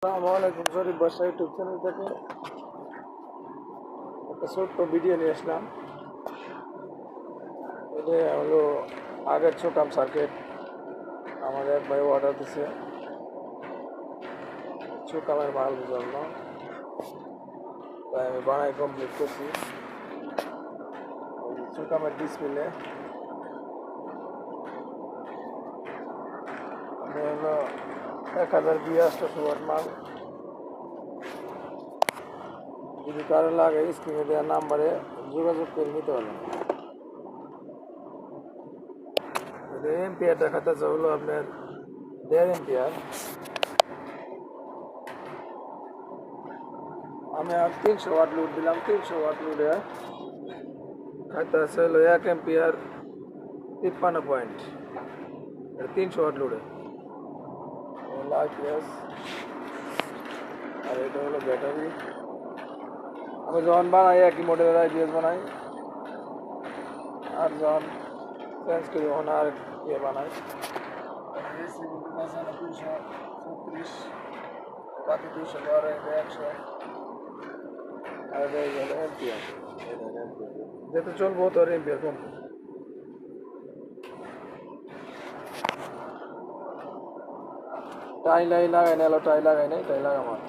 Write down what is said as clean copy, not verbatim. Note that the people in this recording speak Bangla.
আসসালামাইকুম শরীফ বাদশা ইউটিউব চ্যানেল থেকে একটা ছোট্ট ভিডিও নিয়ে আসলাম। এটা হলো আগের ছোটাম সার্কিট। আমাদের এক ভাই অর্ডার দিছে ছোটামের মাল জন্য, তাই আমি বানাই কমপ্লিট করছি। ছোটামের ডিসপ্লে হলো 1000 ওয়াট মাল। যদি কারো লাগে স্ক্রিনে দেওয়া নাম্বারে যোগাযোগ করে নিতে পারবেন। এম্পিয়ার দেখাতেছে হলো আপনার 1.5 এম্পিয়ার। আমি আর 300 ওয়াট লোড দিলাম। 300 ওয়াট লোডে খাইতেছে হলো 1 এম্পিয়ার 53 পয়েন্ট। 300 ওয়াট লোডে আইপিএস। আর এটা হলো ব্যাটারি। আমি যখন বানাই একই মডেলের আইপিএস বানাই, আর যখন চেঞ্জ করি তখন আর ইয়ে বানাই। এসি 236, বাকি 212, 100। আর এটা এম্পিয়ার, যেহেতু চলবো তোর এম্পিয়ার কমবে। টাই লাগাই না, টাই লাগাই নাই, টাই লাগামার